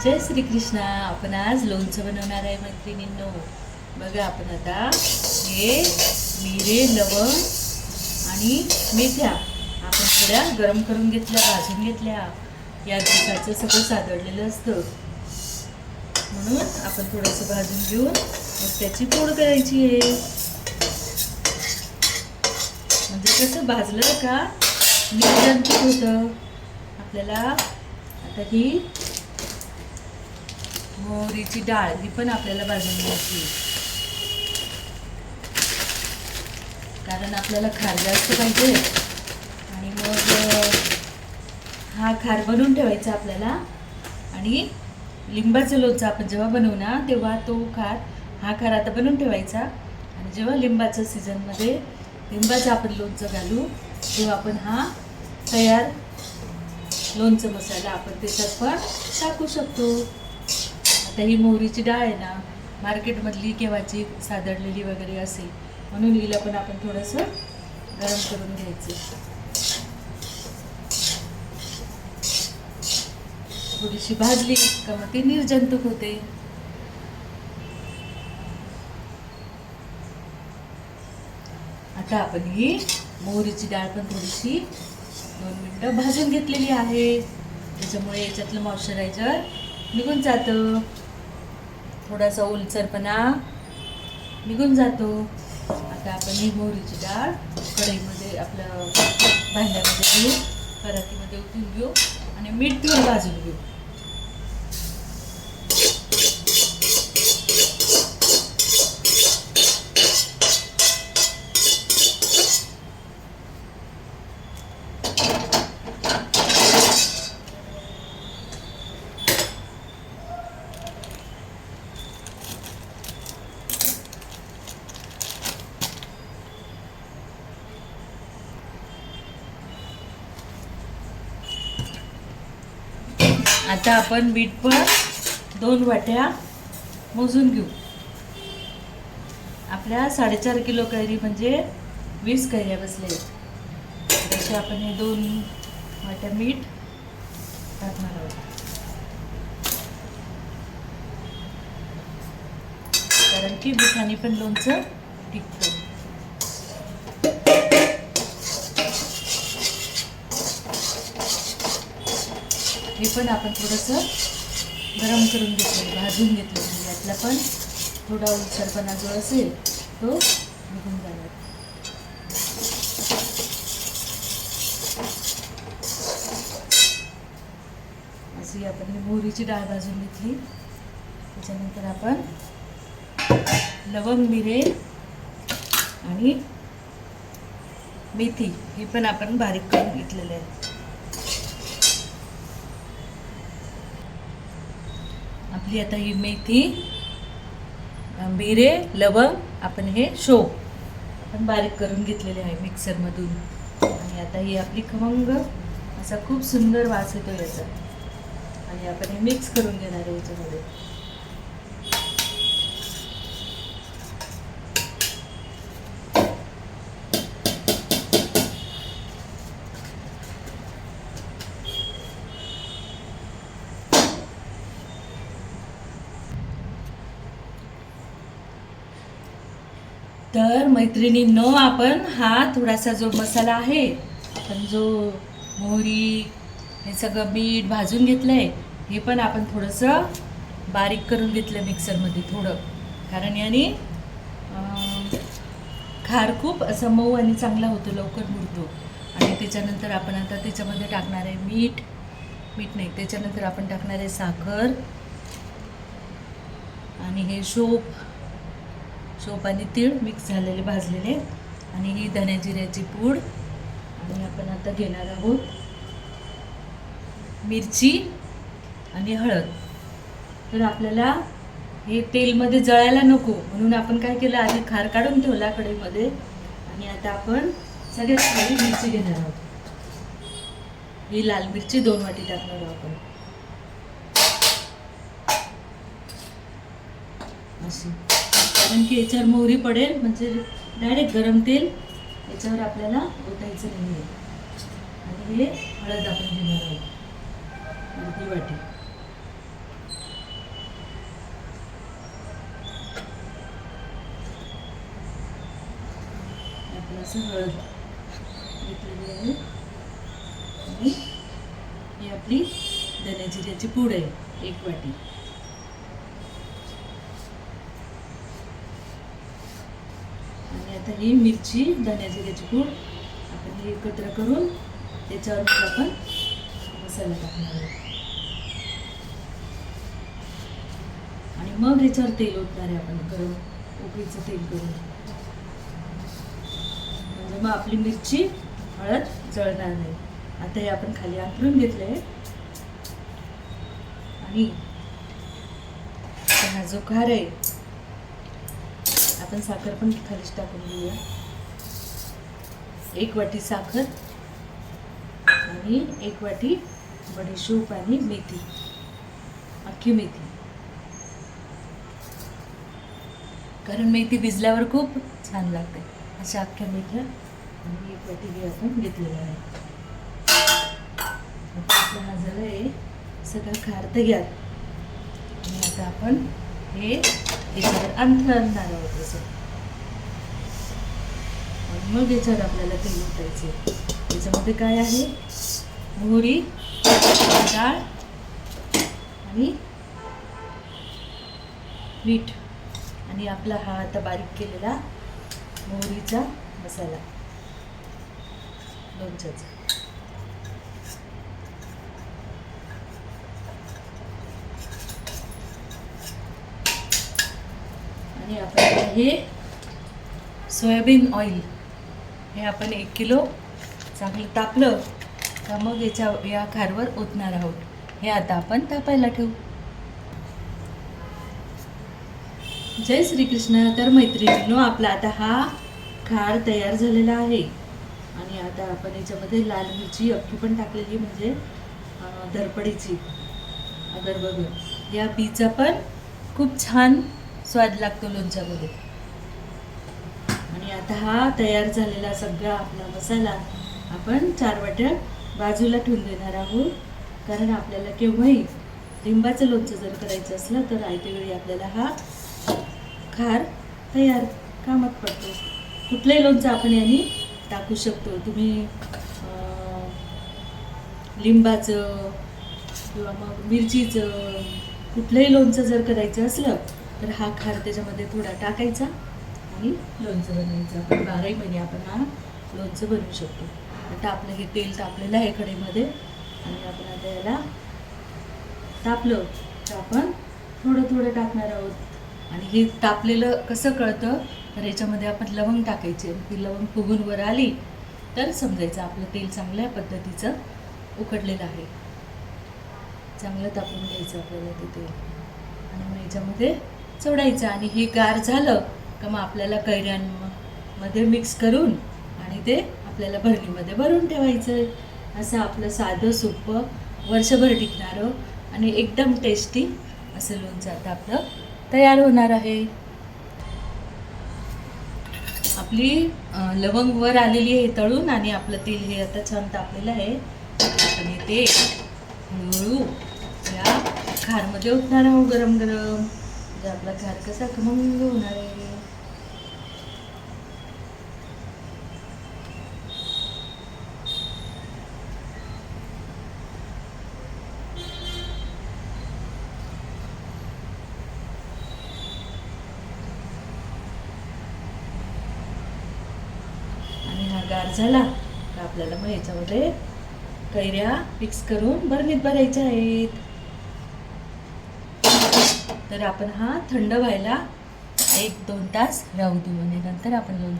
जय श्री कृष्णा. आपण आज लोणचं बनवणार आहे मैत्रिणींनो. बघा आपण आता हे मिरे, लवंग आणि मेथ्या आपण थोड्या गरम करून घेतल्या, भाजून घेतल्या. या दिवसाचं सगळं सादळलेलं असतं म्हणून आपण थोडंसं भाजून घेऊन मग त्याची फोड करायची आहे. म्हणजे कसं भाजलं का निर्जंतुक होतं. आपल्याला आता ही मोहरीची डाळ ही पण आपल्याला भाजून घ्यायची, कारण आपल्याला खार जास्त पाहिजे. आणि मग हा खार बनवून ठेवायचा आपल्याला. आणि लिंबाचं लोणचं आपण जेव्हा बनवू ना तेव्हा हा खार आता बनवून ठेवायचा. आणि जेव्हा लिंबाच्या सीझनमध्ये लिंबाचं आपण लोणचं घालू तेव्हा आपण हा तयार लोणचं मसाला आपण त्याच्यात पण टाकू शकतो. आता ही मोहरीची डाळ आहे ना, मार्केटमधली केव्हाची सादळलेली वगैरे असेल म्हणून हिला पण आपण थोडंसं गरम करून घ्यायचं. थोडीशी भाजली का मग ती निर्जंतुक होते. आता आपण ही मोहरीची डाळ पण थोडीशी 2 मिनिटं भाजून घेतलेली आहे. त्याच्यामुळे याच्यातलं मॉइश्चरायझर निघून जातं, थोडासा ओलसरपणा निघून जातो. आता आपण ही मोहरीची डाळ कढईमध्ये आपल्या भांड्यामध्ये घेऊ, परातीमध्ये ओतून घेऊ आणि मीठ थोडं भाजून घेऊ. आता आपण मीठ पण 2 वाट्या मोजून घेऊ. आपल्या 4.5 किलो कैरी म्हणजे 20 कैऱ्या बसल्या आहेत. तसे आपण हे 2 वाट्या मीठ टाकणार आहोत, कारण की मिठाने पण लोणचं टिकतं. हे पण आपण थोडंसं गरम करून घेतलं, भाजून घेतलं. म्हणजे यातला पण थोडा ओलसरपणा जो असेल तो निघून जाणार. अशी आपण मोहरीची डाळ भाजून घेतली. त्याच्यानंतर आपण लवंग, मिरे आणि मेथी हे पण आपण बारीक करून घेतलेले आहे. आपली आता ही मेथी, मिरे, लवंग, आपण हे आपण बारीक करून घेतलेले आहे मिक्सरमधून. आणि आता ही आपली खमंग असा खूप सुंदर वास येतो याचा. आणि आपण हे मिक्स करून घेणार आहे याच्यामध्ये. तर मैत्रिणींनो, आपण हा थोडासा जो मसाला आहे, आपण जो मोहरी हे सगळं मीठ भाजून घेतलं आहे, हे पण आपण थोडंसं बारीक करून घेतलं मिक्सरमध्ये थोडं, कारण याने खार खूप असं मऊ आणि चांगला होतो, लवकर मुरतो. आणि त्याच्यानंतर आपण आता त्याच्यामध्ये टाकणार आहे मीठ नाही, त्याच्यानंतर आपण टाकणार आहे साखर आणि हे शोप आणि तीळ मिक्स झालेले भाजलेले, आणि ही धण्या जिऱ्याची पूड. आणि आपण आता घेणार आहोत मिरची आणि हळद. तर आपल्याला हे तेलमध्ये जळायला नको म्हणून आपण काय केलं, आधी खार काढून ठेवला कढईमध्ये. आणि आता आपण सगळ्यात खाली मिरची घेणार आहोत. ही लाल मिरची 2 वाटी टाकणार आहोत आपण अशी, कारण की याच्यावर मोहरी पडेल, म्हणजे डायरेक्ट गरम तेल याच्यावर आपल्याला ओतायचं नाही आहे. आणि हे हळद आपण घेणार आहोत 1 वाटी. असं हळद घेतलेली आहे आणि ही आपली धने जिऱ्याची पूड आहे 1 वाटी. आणि आता ही मिरची धने जिऱ्याची पूड आपण ही एकत्र करून त्याच्यावर आपण मसाला टाकणार आहे आणि मग याच्यावर तेल ओतणार आहे आपण गरम उकळीचं तेल करून. म्हणजे मग आपली मिरची हळद जळणार नाही. आता हे आपण खाली अंथरून घेतलं आहे आणि हा जो खार आहे आपण साखर पण खालीच टाकून घेऊया. 1 वाटी साखर आणि 1 वाटी बडीशोप आणि मेथी, अख्खी मेथी. कारण मेथी भिजल्यावर खूप छान लागते. अशा अख्ख्या मेथ्या आणि 1 वाटी हे आपण घेतलेलं आहे. आपला हा झाला आहे सगळं खार तयार. आणि आता आपण हे याच्यावर अंथरणार आहोत असं. आणि मग याच्यावर आपल्याला तेल ओतायचं. याच्यामध्ये काय आहे, मोहरी, डाळ आणि मीठ आणि आपला हा आता बारीक केलेला मोहरीचा मसाला लोणच्याचा. आणि आपण हे सोयाबीन ऑइल हे आपण 1 किलो चांगलं तापलं का मग या खारवर ओतणार आहोत. हे आता आपण तापायला ठेवू. जय श्रीकृष्ण. तर मैत्रिणींनो, आपला आता हा खार तयार झालेला आहे. आणि आता आपण याच्यामध्ये लाल मिरची अख्खी पण टाकलेली, म्हणजे धरपडीची अगर बघ या बीचा पण खूप छान स्वाद लागतो लोणच्यामध्ये. आणि आता हा तयार झालेला सगळा आपला मसाला आपण 4 वाट्या बाजूला ठेवून देणार आहोत. कारण आपल्याला केव्हाही लिंबाचं लोणचं जर करायचं असलं तर आयत्या वेळी आपल्याला हा खार तयार कामात पडतो. कुठलंही लोणचं आपण यांनी टाकू शकतो. तुम्ही लिंबाचं किंवा मग मिरचीचं कुठलंही लोणचं जर करायचं असलं तर हा खार त्याच्यामध्ये थोडा टाकायचा आणि लोणचं बनवायचं. आपण 12ही महिने आपण हा लोणचं बनवू शकतो. आता आपलं हे तेल तापलेलं आहे कढईमध्ये आणि आपण आता याला तापलं तर आपण थोडं थोडं टाकणार आहोत. आणि हे तापलेलं कसं कळतं तर याच्यामध्ये आपण लवंग टाकायचे. ती लवंग फुगून वर आली तर समजायचं आपलं तेल चांगल्या पद्धतीचं उकडलेलं आहे. चांगलं तापून घ्यायचं आपल्याला ते तेल आणि मग याच्यामध्ये सोडायचं. आणि हे गार झालं का मग आपल्याला कैऱ्यांमध्ये मिक्स करून आणि ते आपल्याला भरणीमध्ये भरून ठेवायचं. असं आपलं साधं सोपं वर्षभर टिकणारं आणि एकदम टेस्टी असं लोणचं आता आपलं तयार होणार आहे. आपली लवंग वर आलेली आहे तळून आणि आपलं तेल हे आता छान तापलेलं आहे. आणि ते हळूहळू या खारमध्ये ओतणार आहोत गरम गरम. म्हणजे आपला खार कसा खमंग होणार आहे. गार झाला तर आपल्याला मग याच्यामध्ये कैऱ्या मिक्स करून बरणीत भरायच्या आहेत. तर आपण हा थंड व्हायला 1-2 तास राहू देऊ आणि नंतर आपण लोणचं